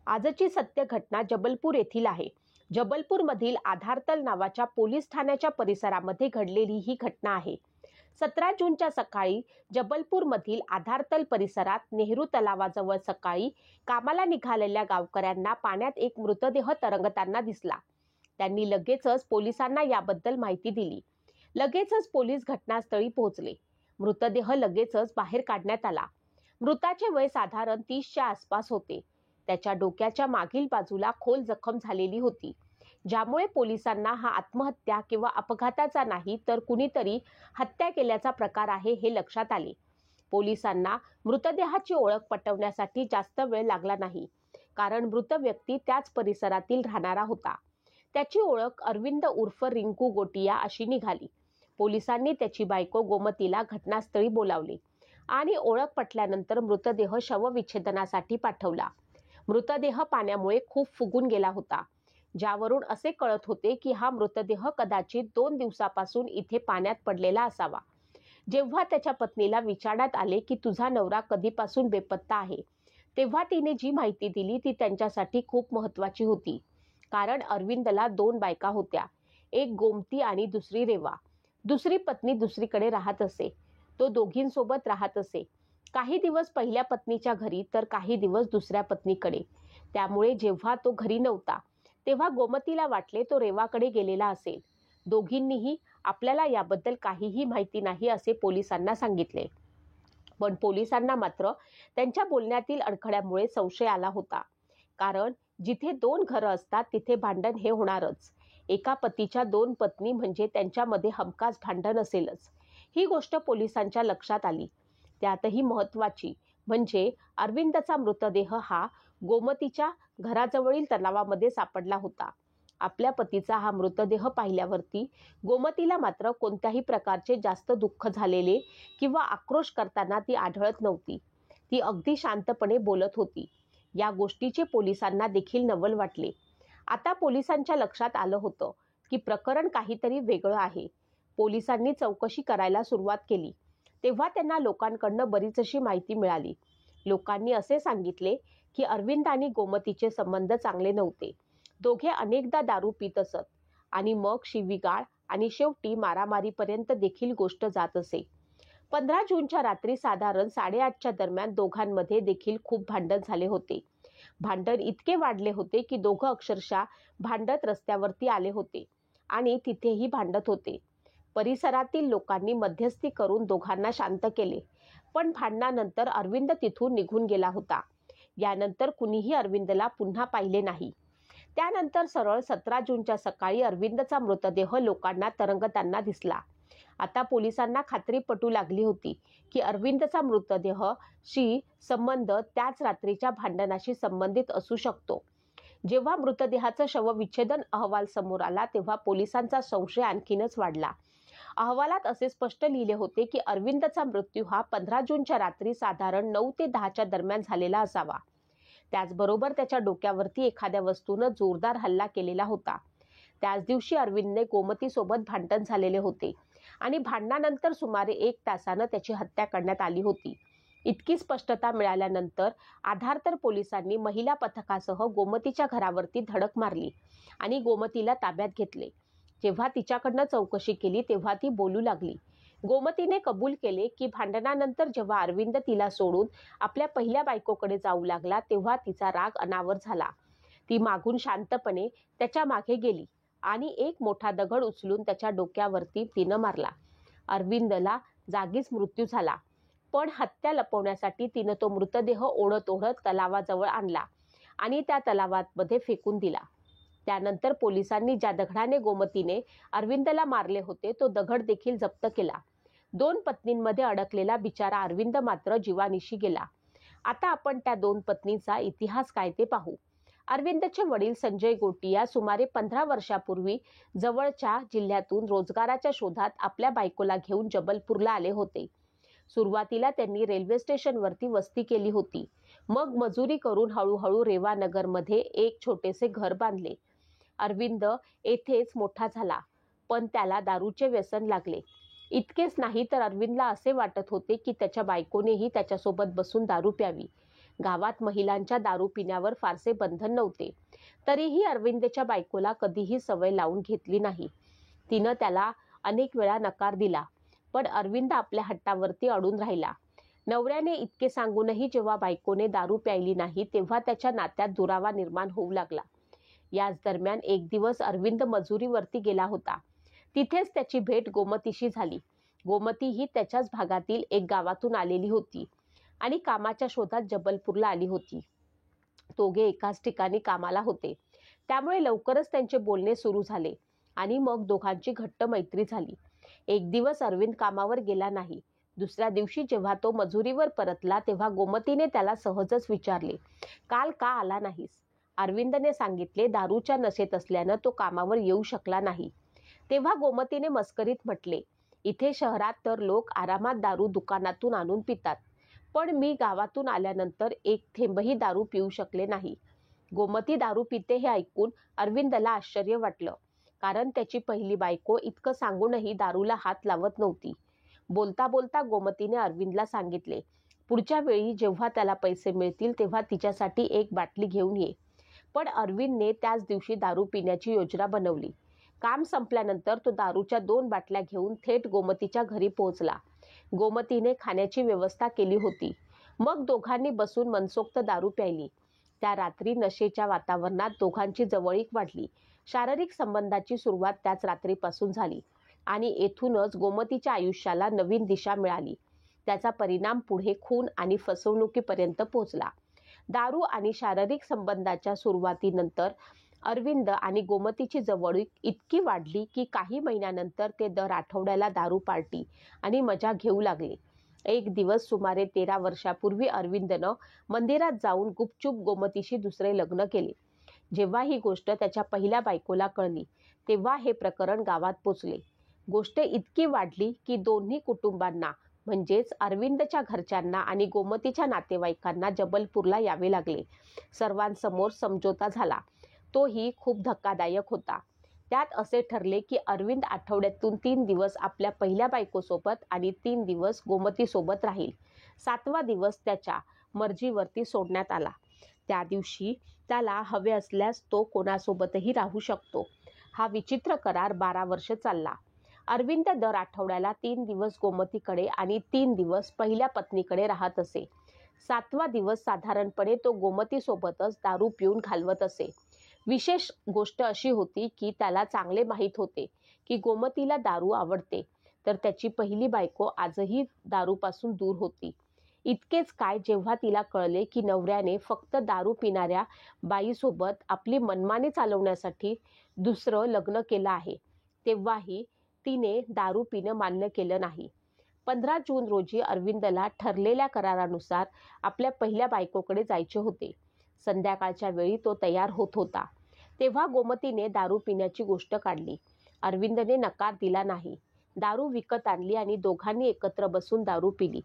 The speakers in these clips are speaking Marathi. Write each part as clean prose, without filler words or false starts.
आजची सत्य घटना जबलपूर येथील आहे। जबलपूरमधील आधारतल नावाच्या पोलीस ठाण्याच्या परिसरामध्ये घडलेली ही घटना आहे। 17 जूनच्या सकाळी जबलपूरमधील आधारतल परिसरात नेहरू तलावाजवळ सकाळी कामाला निघालेल्या गावकऱ्यांना पाण्यात एक मृतदेह तरंगताना दिसला। त्यांनी लगेचच पोलिसांना याबद्दल माहिती दिली। लगेचच पोलीस घटनास्थळी पोहोचले। मृतदेह लगेचच बाहेर काढण्यात आला। मृताचे वय साधारण 30च्या आसपास होते। त्याच्या डोक्याच्या मागील बाजूला खोल जखम झालेली होती, ज्यामुळे पोलिसांना हा आत्महत्या किंवा अपघाताचा नाही तर कुणीतरी हत्या केल्याचा प्रकार आहे हे लक्षात आले। पोलिसांना मृतदेहाची ओळख पटवण्यासाठी जास्त वेळ लागला नाही, कारण मृत व्यक्ती त्याच परिसरातील राहणारा होता। त्याची ओळख अरविंद उर्फ रिंकू गोटिया अशी निघाली। पोलिसांनी त्याची बायको गोमतीला घटनास्थळी बोलावले आणि ओळख पटल्यानंतर मृतदेह शवविच्छेदनासाठी पाठवला। मृतदेह पाण्यामुळे खूप फुगून गेला होता, ज्यावरून असे कळत होते की हा मृतदेह कदाचित 2 दिवसापासून इथे पाण्यात पडलेला असावा। जेव्हा त्याच्या पत्नीला विचारण्यात आले की तुझा नवरा कधीपासून बेपत्ता आहे, तेव्हा तिने जी माहिती दिली ती त्यांच्यासाठी खूप महत्त्वाची होती, कारण अरविंदला 2 बायका होत्या, एक गोमती आणि दुसरी रेवा। दुसरी पत्नी दुसरीकडे राहत असे। तो दोघींसोबत राहत असे, काही दिवस पहिल्या पत्नीच्या घरी तर काही दिवस दुसऱ्या पत्नीकडे। त्यामुळे जेव्हा तो घरी नव्हता तेव्हा गोमतीला वाटले तो रेवाकडे गेलेला असेल। दोघींनीही आपल्याला याबद्दल काहीही माहिती नाही असे पोलिसांना सांगितले, पण पोलिसांना मात्र त्यांच्या बोलण्यातील अडखळ्यामुळे संशय आला होता, कारण जिथे 2 घरं असतात तिथे भांडण हे होणारच। एका पतीच्या 2 पत्नी म्हणजे त्यांच्यामध्ये हमखास भांडण असेलच। ही गोष्ट पोलिसांच्या लक्षात आली। त्यातही महत्त्वाची म्हणजे अरविंदचा मृतदेह हा गोमतीच्या घराजवळील तलावामध्ये सापडला होता। आपल्या पतीचा हा मृतदेह पाहिल्यावरती गोमतीला मात्र कोणत्याही प्रकारचे जास्त दुःख झालेले किंवा आक्रोश करताना ती आढळत नव्हती। ती अगदी शांतपणे बोलत होती। या गोष्टीचे पोलिसांना देखील नवल वाटले। आता पोलिसांच्या लक्षात आलं होतं की प्रकरण काहीतरी वेगळं आहे। पोलिसांनी चौकशी करायला सुरुवात केली, तेव्हा त्यांना लोकांकडून बरीच अशी माहिती मिळाली। लोकांनी असे सांगितले की अरविंद आणि गोमतीचे संबंध चांगले नव्हते। दोघे अनेकदा दारू पित असत आणि मग शिवीगाळ आणि शेवटी मारामारीपर्यंत देखील गोष्ट जात असे। 15 जूनच्या रात्री साधारण 8:30च्या दरम्यान दोघांमध्ये देखील खूप भांडण झाले होते। भांडण इतके वाढले होते की दोघं अक्षरशः भांडत रस्त्यावरती आले होते आणि तिथेही भांडत होते। परिसरातील लोकांनी मध्यस्थी करून दोघांना शांत केले, पण भांडणानंतर अरविंद तिथून निघून गेला होता। यानंतर कुणीही अरविंदला पुन्हा पाहिले नाही। त्यानंतर सरळ 17 जूनच्या सकाळी अरविंदचा मृतदेह लोकांना तरंगताना दिसला। आता पोलिसांना खात्री पटू लागली होती की अरविंदचा मृतदेहाशी संबंध त्याच रात्रीच्या भांडणाशी संबंधित असू शकतो। जेव्हा मृतदेहाचा शवविच्छेदन अहवाल समोर आला तेव्हा पोलिसांचा संशय आणखीनच वाढला। अहवालात असे स्पष्ट लिहिले होते की अरविंदचा मृत्यू हा 15 जूनच्या रात्री साधारण 9 ते 10च्या दरम्यान झालेला असावा। त्याचबरोबर त्याच्या डोक्यावरती एखाद्या वस्तूनं जोरदार हल्ला केलेला होता। त्याच दिवशी अरविंदने गोमतीसोबत भांडण झालेले होते आणि भांडणानंतर सुमारे 1 तासानं त्याची हत्या करण्यात आली होती। इतकी स्पष्टता मिळाल्यानंतर आधारतल पोलिसांनी महिला पथकासह गोमतीच्या घरावरती धडक मारली आणि गोमतीला ताब्यात घेतले। जेव्हा तिच्याकडनं चौकशी केली तेव्हा ती बोलू लागली। गोमतीने कबूल केले की भांडणानंतर जेव्हा अरविंद तिला सोडून आपल्या पहिल्या बायकोकडे जाऊ लागला तेव्हा तिचा राग अनावर झाला। ती मागून शांतपणे त्याच्या मागे गेली आणि एक मोठा दगड उचलून त्याच्या डोक्यावरती तिनं मारला। अरविंदला जागीच मृत्यू झाला, पण हत्या लपवण्यासाठी तिनं तो मृतदेह ओढत ओढत तलावाजवळ आणला आणि त्या तलावामध्ये फेकून दिला। त्यानंतर पोलिसांनी ज्या दगडाने गोमतीने अरविंदला मारले होते तो दगड देखील जप्त केला। 2 पत्नींमध्ये अडकलेला बिचारा अरविंद मात्र जीवानिशी गेला। आता आपण त्या 2 पत्नींचा इतिहास काय ते पाहू। अरविंदचे वडील संजय गोटिया सुमारे 15 वर्षापूर्वी जवळच्या जिल्ह्यातून रोजगाराच्या शोधात आपल्या बायकोला घेऊन जबलपूरला आले होते। सुरुवातीला त्यांनी रेल्वे स्टेशनवरती वस्ती केली होती, मग मजुरी करून हळूहळू रेवानगरमध्ये एक छोटेसे घर बांधले। अरविंद येथेच मोठा झाला, पण त्याला दारूचे व्यसन लागले। इतकेच नाही तर अरविंदला असे वाटत होते की त्याच्या बायकोनेही त्याच्यासोबत बसून दारू प्यावी, गावात महिलांच्या दारू पिण्यावर फारसे बंधन नव्हते. तरीही अरविंदच्या बायकोला कधीही सवय लावून घेतली नाही. तिनं त्याला अनेक वेळा नकार दिला, पण अरविंद आपल्या हट्टावरती अडून राहिला. नवऱ्याने इतके सांगूनही जेव्हा बायकोने दारू प्यायली नाही, तेव्हा त्याच्या नात्यात दुरावा निर्माण होऊ लागला. याच दरम्यान एक दिवस अरविंद मजुरीवरती गेला होता. तिथेच त्याची भेट गोमतीशी झाली. गोमती ही त्याच्याच भागातील एक गावातून आलेली होती आणि कामाच्या शोधात जबलपूरला आली होती. दोघे एकाच ठिकाणी कामाला होते, त्यामुळे लवकरच त्यांचे बोलणे सुरू झाले आणि मग दोघांची घट्ट मैत्री झाली. एक दिवस अरविंद कामावर गेला नाही. दुसऱ्या दिवशी जेव्हा तो मजुरीवर परतला, तेव्हा गोमतीने त्याला सहजच विचारले, काल का आला नाहीस? अरविंदने सांगितले, दारूच्या नशेत असल्यानं तो कामावर येऊ शकला नाही. तेव्हा गोमतीने मस्करीत म्हटले, इथे शहरात तर लोक आरामात दारू दुकानातून आणून पितात, पण मी गावातून आल्यानंतर एक थेंबही दारू पिऊ शकले नाही. गोमती दारू पिते हे ऐकून अरविंदला आश्चर्य वाटलं, कारण त्याची पहिली बायको इतकं सांगूनही दारूला हात लावत नव्हती. बोलता बोलता गोमतीने अरविंदला सांगितले, पुढच्या वेळी जेव्हा त्याला पैसे मिळतील तेव्हा तिच्यासाठी एक बाटली घेऊन ये. पण अरविंदने त्याच दिवशी दारू पिण्याची योजना बनवली. काम संपल्यानंतर तो दारूच्या 2 बाटल्या घेऊन थेट गोमतीच्या घरी पोहोचला. गोमतीने खाण्याची व्यवस्था केली होती. मग दोघांनी बसून मनसोक्त दारू प्यायली. त्या रात्री नशेच्या वातावरणात दोघांची जवळीक वाढली. शारीरिक संबंधाची सुरुवात त्याच रात्रीपासून झाली आणि येथूनच गोमतीच्या आयुष्याला नवीन दिशा मिळाली. त्याचा परिणाम पुढे खून आणि फसवणुकीपर्यंत पोहोचला. दारू आणि शारीरिक संबंधाच्या सुरुवातीनंतर अरविंद आणि गोमतीची जवळीक इतकी वाढली की काही महिन्यानंतर ते दर आठवड्याला दारू पार्टी आणि मजा घेऊ लागले. एक दिवस सुमारे 13 वर्षापूर्वी अरविंदनं मंदिरात जाऊन गुपचूप गोमतीशी दुसरे लग्न केले. जेव्हा ही गोष्ट त्याच्या पहिल्या बायकोला कळली, तेव्हा हे प्रकरण गावात पोचले. गोष्ट इतकी वाढली की दोन्ही कुटुंबांना म्हणजेच अरविंदच्या घरच्यांना आणि गोमतीच्या नातेवाईकांना जबलपूरला यावे लागले. सर्वांसमोर समझोता झाला. तोही खूप धक्कादायक होता. त्यात असे ठरले की अरविंद आठवड्यातून 3 दिवस आपल्या पहिल्या बायकोसोबत आणि 3 दिवस गोमतीसोबत राहील. 7वा दिवस त्याच्या मर्जीवरती सोडण्यात आला. त्या दिवशी त्याला हवे असल्यास तो कोणासोबतही राहू शकतो. हा विचित्र करार 12 वर्ष चालला. अरविंद दर आठवड्याला 3 दिवस गोमतीकडे आणि 3 दिवस पहिल्या पत्नीकडे राहत असे. 7वा दिवस साधारणपणे तो गोमतीसोबतच दारू पिऊन घालवत असे. विशेष गोष्ट अशी होती की त्याला चांगले माहीत होते की गोमतीला दारू आवडते, तर त्याची पहिली बायको आजही दारूपासून दूर होती. इतकेच काय, जेव्हा तिला कळले की नवऱ्याने फक्त दारू पिणाऱ्या बाईसोबत आपली मनमानी चालवण्यासाठी दुसरं लग्न केलं आहे, तेव्हाही तिने दारू पिणं मान्य केलं नाही. 15 जून रोजी अरविंदला ठरलेल्या करारानुसार आपल्या पहिल्या बायकोकडे जायचे होते. संध्याकाळच्या वेळी तो तयार होत होता, तेव्हा गोमतीने दारू पिण्याची गोष्ट काढली. अरविंदने नकार दिला नाही. दारू विकत आणली आणि दोघांनी एकत्र बसून दारू पिली.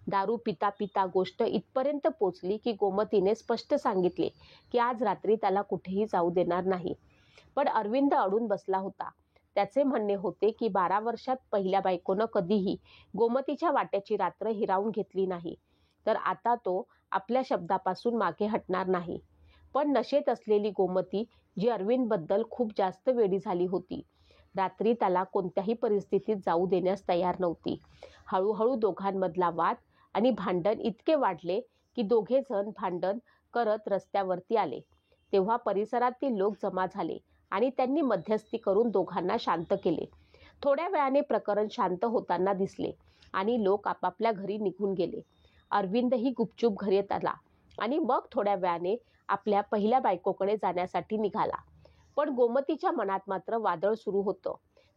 दारू पिता पिता गोष्ट इथपर्यंत पोचली की गोमतीने स्पष्ट सांगितले की आज रात्री त्याला कुठेही जाऊ देणार नाही. पण अरविंद अडून बसला होता. त्याचे म्हणणे होते की 12 वर्षात पहिल्या बायकोनं कधीही गोमतीच्या वाट्याची रात्र हिरावून घेतली नाही, तर आता तो आपल्या शब्दापासून मागे हटणार नाही. पण नशेत असलेली गोमती, जी अरविंदबद्दल खूप जास्त वेडी झाली होती, रात्री त्याला कोणत्याही परिस्थितीत जाऊ देण्यास तयार नव्हती. हळूहळू दोघांमधला वाद आणि भांडण इतके वाढले की दोघे जण भांडण करत रस्त्यावरती आले. तेव्हा परिसरातील लोक जमा झाले आणि त्यांनी मध्यस्थी करून दोघांना शांत केले. थोड्या वेळाने प्रकरण शांत होताना दिसले आणि लोक आपापल्या घरी निघून गेले. अरविंदही गुपचूप घरी आला आणि मग थोड्या वेळाने आपल्या पहिल्या बायकोकडे जाण्यासाठी निघाला. पण गोमतीच्या मनात मात्र वादळ सुरू होतं.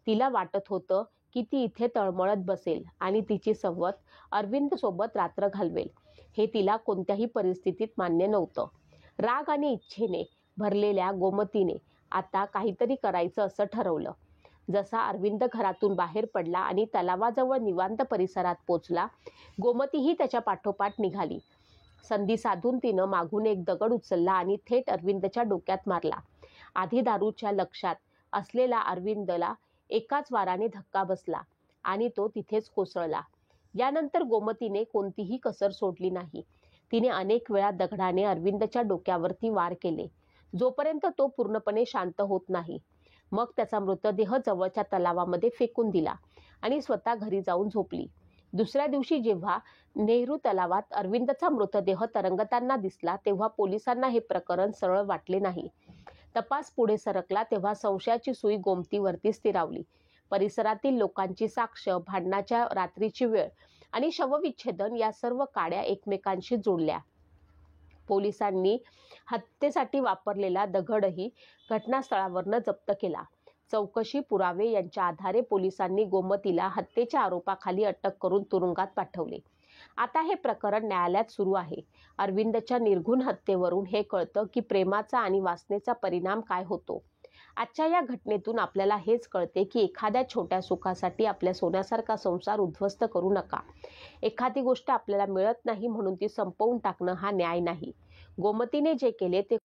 तिला वाटत होतं की ती इथे तळमळत बसेल आणि तिची सवत अरविंद सोबत रात्र घालवेल. हे तिला कोणत्याही परिस्थितीत मान्य नव्हतं. राग आणि इच्छेने भरलेल्या गोमतीने आता काहीतरी करायचं असं ठरवलं. जसा अरविंद घरातून बाहेर पडला आणि तलावाजवळ निवांत परिसरात पोचला, गोमतीही त्याच्या पाठोपाठ निघाली. संधी साधून तिनं मागून एक दगड उचलला आणि थेट अरविंदच्या डोक्यात मारला. आधी दारूच्या लक्षात असलेला अरविंदला एकाच वाराने धक्का बसला आणि तो तिथेच कोसळला. यानंतर गोमतीने कोणतीही कसर सोडली नाही. तिने अनेक वेळा दगडाने अरविंदच्या डोक्यावरती वार केले, जोपर्यंत तो पूर्णपणे शांत होत नाही. मग त्याचा मृतदेह जवळच्या तलावामध्ये फेकून दिला आणि स्वतः घरी जाऊन झोपली. दुसऱ्या दिवशी जेव्हा नेहरू तलावात अरविंदचा मृतदेह तरंगताना दिसला, तेव्हा पोलिसांना हे प्रकरण सरळ वाटले नाही. तपास पुढे सरकला तेव्हा संशयाची सुई गोमतीवरती स्थिरावली. परिसरातील लोकांची साक्ष, भांडणाच्या रात्रीची वेळ आणि शवविच्छेदन या सर्व काड्या एकमेकांशी जोडल्या. पोलिसांनी हत्येसाठी वापरलेला दगडही घटनास्थळावरनं जप्त केला. चौकशी, पुरावे यांच्या आधारे पोलिसांनी गोमतीला हत्येच्या आरोपाखाली अटक करून तुरुंगात पाठवले. आता हे प्रकरण न्यायालयात सुरू आहे. अरविंदच्या निर्घृण हत्येवरून हे कळतं की प्रेमाचा आणि वासनेचा परिणाम काय होतो. आजच्या या घटनेतून आपल्याला हेच कळते की एखाद्या छोट्या सुखासाठी आपल्या सोन्यासारखा संसार उद्ध्वस्त करू नका. एखादी गोष्ट आपल्याला मिळत नाही म्हणून ती संपवून टाकणं हा न्याय नाही. गोमतीने जे केले ते